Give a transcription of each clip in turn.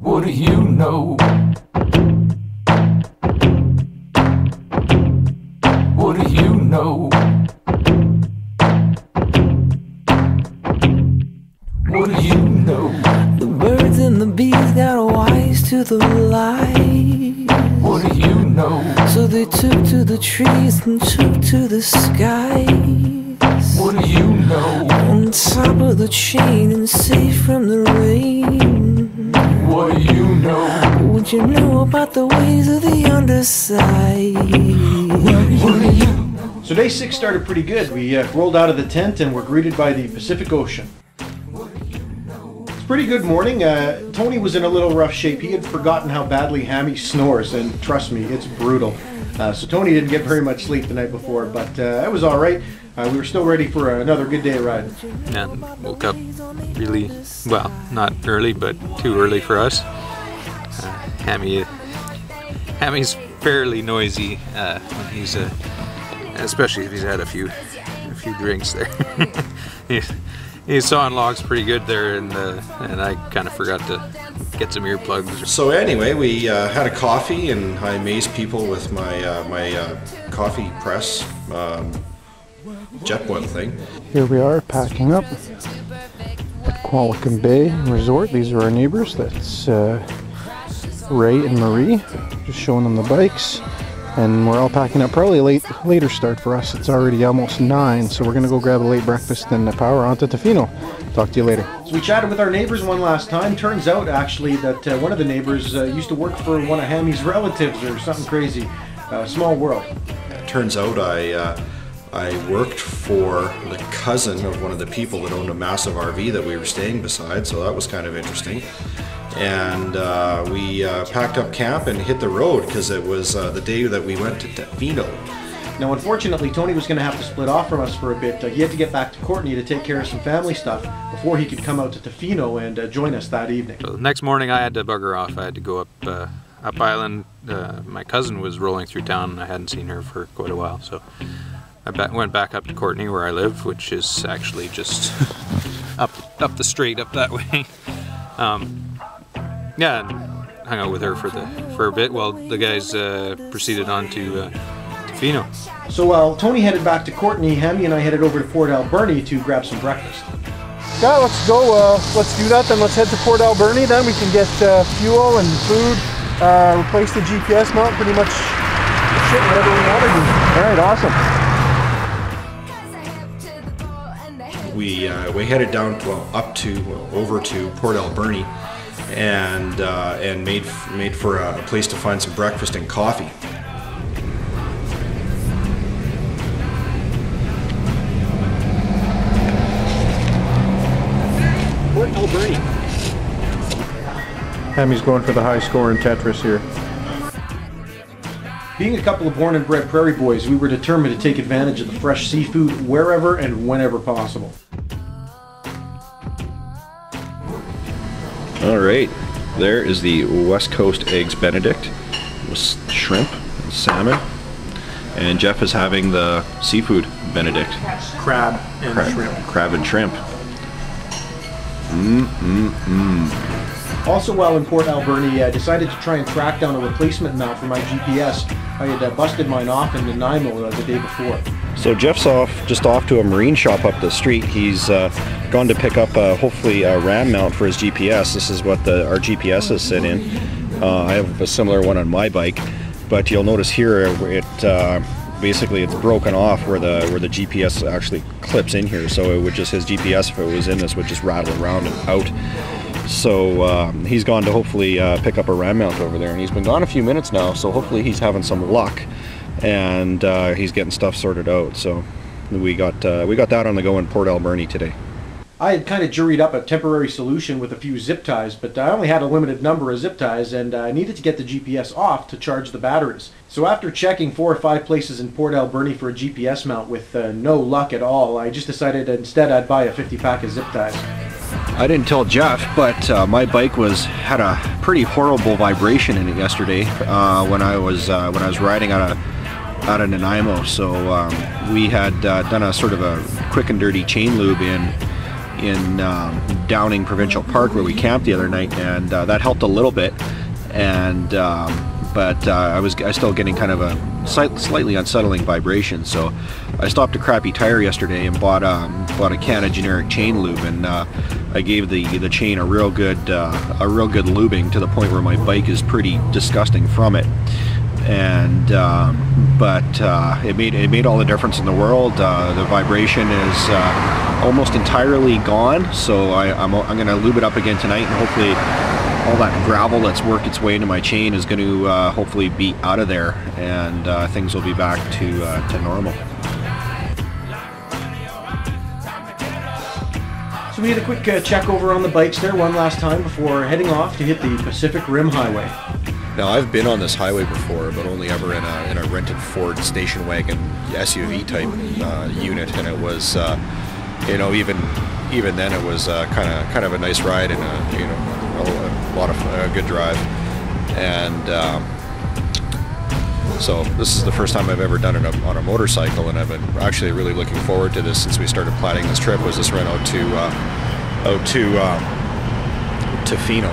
What do you know? What do you know? What do you know? The birds and the bees got wise to the light. What do you know? So they took to the trees and took to the skies. What do you know? On top of the chain and safe from the rain. What do you know? What you know about the ways of the underside? What do you know? So day 6 started pretty good. We rolled out of the tent and were greeted by the Pacific Ocean. It's a pretty good morning. Tony was in a little rough shape. He had forgotten how badly Hammy snores, and trust me, it's brutal. So Tony didn't get very much sleep the night before, but it was all right. We were still ready for another good day of riding. And woke up really, well, not early, but too early for us. Hammy's fairly noisy when he's, especially if he's had a few drinks there. He's sawing logs pretty good there, and I kind of forgot to get some earplugs. So anyway, we had a coffee, and I amazed people with my coffee press jet boil thing. Here we are packing up at Qualicum Bay Resort. These are our neighbors. That's Ray and Marie. Just showing them the bikes. And we're all packing up. Probably a later start for us. It's already almost 9, so we're going to go grab a late breakfast and power on to Tofino. Talk to you later. So we chatted with our neighbors one last time. Turns out, actually, that one of the neighbors used to work for one of Hammy's relatives or something crazy. Small world. It turns out I worked for the cousin of one of the people that owned a massive RV that we were staying beside, so that was kind of interesting. And we packed up camp and hit the road because it was the day that we went to Tofino. Now, unfortunately, Tony was going to have to split off from us for a bit. He had to get back to Courtney to take care of some family stuff before he could come out to Tofino and join us that evening. So the next morning I had to bugger off. I had to go up island. My cousin was rolling through town and I hadn't seen her for quite a while, so I went back up to Courtney where I live, which is actually just up the street up that way. Yeah, and hung out with her for a bit while the guys proceeded on to Tofino. So while Tony headed back to Courtney, Hammy and I headed over to Port Alberni to grab some breakfast. Yeah, let's go. Let's do that. Then let's head to Port Alberni. Then we can get fuel and food. Replace the GPS mount. Pretty much shit, whatever we want to do. All right, awesome. We headed down, over to Port Alberni, and made for a place to find some breakfast and coffee. Port Alberni. Hammy's going for the high score in Tetris here. Being a couple of born and bred prairie boys, we were determined to take advantage of the fresh seafood wherever and whenever possible. All right, there is the West Coast Eggs Benedict with shrimp and salmon, and Jeff is having the seafood Benedict. Crab and shrimp. Crab and shrimp. Also, while in Port Alberni, I decided to try and track down a replacement mount for my GPS. I had busted mine off in Nanaimo the day before. So Jeff's just off to a marine shop up the street. He's gone to pick up hopefully a RAM mount for his GPS. This is what our GPS is sit in. I have a similar one on my bike, but you'll notice here basically it's broken off where the GPS actually clips in here. So it would just, his GPS, if it was in this, would just rattle around and out. So he's gone to hopefully pick up a RAM mount over there, and he's been gone a few minutes now, so hopefully he's having some luck, and he's getting stuff sorted out. So we got that on the go in Port Alberni today. I had kind of juried up a temporary solution with a few zip ties, but I only had a limited number of zip ties, and I needed to get the GPS off to charge the batteries. So after checking 4 or 5 places in Port Alberni for a GPS mount with no luck at all, I just decided instead I'd buy a 50-pack of zip ties. I didn't tell Jeff, but my bike had a pretty horrible vibration in it yesterday when I was riding out of Nanaimo. So we had done a sort of a quick and dirty chain lube Downing Provincial Park where we camped the other night, and that helped a little bit. And but I was still getting kind of a slightly unsettling vibration, so I stopped a crappy tire yesterday and bought a can of generic chain lube, and I gave the chain a real good lubing to the point where my bike is pretty disgusting from it. And but it made all the difference in the world. The vibration is almost entirely gone, so I'm going to lube it up again tonight, and hopefully all that gravel that's worked its way into my chain is going to hopefully be out of there, and things will be back to normal. So we had a quick check over on the bikes there one last time before heading off to hit the Pacific Rim Highway. Now, I've been on this highway before, but only ever in a rented Ford station wagon SUV type unit, and it was you know, even then it was kind of a nice ride, and a lot of good drive. And so this is the first time I've ever done it on a motorcycle, and I've been actually really looking forward to this since we started planning this trip. Was this run out to Tofino.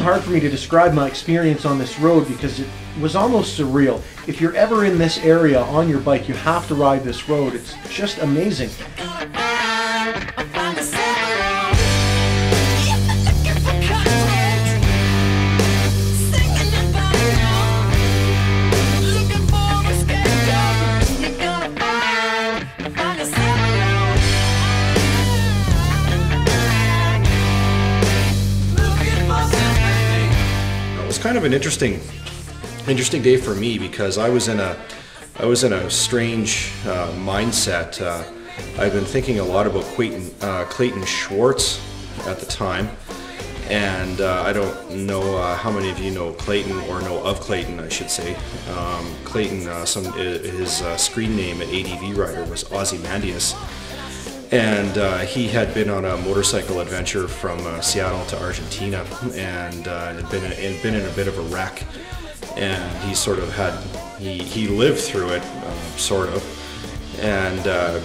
Hard for me to describe my experience on this road because it was almost surreal. If you're ever in this area on your bike, you have to ride this road. It's just amazing. Kind of an interesting day for me because I was in a strange mindset. I've been thinking a lot about Clayton Schwartz at the time, and I don't know how many of you know Clayton, or know of Clayton, I should say. Clayton, his screen name at ADV Rider was Ozymandias. And he had been on a motorcycle adventure from Seattle to Argentina, and had been in a bit of a wreck. And he sort of he lived through it, sort of. And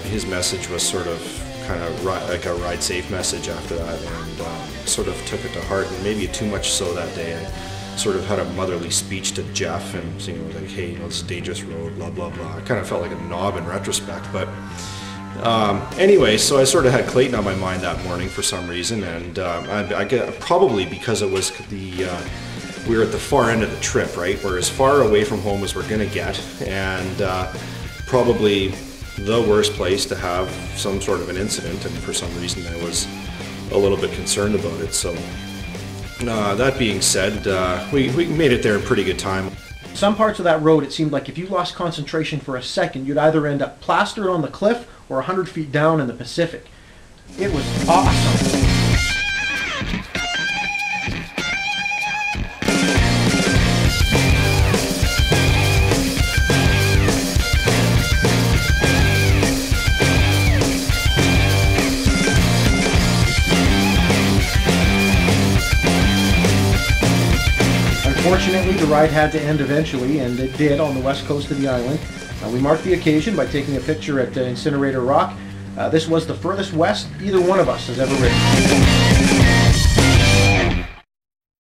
his message was sort of kind of like a ride safe message after that, and sort of took it to heart, and maybe too much so that day. And sort of had a motherly speech to Jeff, and like, hey, this is a dangerous road, blah blah blah. I kind of felt like a knob in retrospect, but. Anyway, so I sort of had Clayton on my mind that morning for some reason, and I get probably because it was we were at the far end of the trip, right? We're as far away from home as we're gonna get, and probably the worst place to have some sort of an incident, and for some reason I was a little bit concerned about it. So that being said, we made it there in pretty good time. Some parts of that road, it seemed like if you lost concentration for a second, you'd either end up plastered on the cliff or 100 feet down in the Pacific. It was awesome. Unfortunately, the ride had to end eventually, and it did on the west coast of the island. We marked the occasion by taking a picture at Incinerator Rock. This was the furthest west either one of us has ever ridden.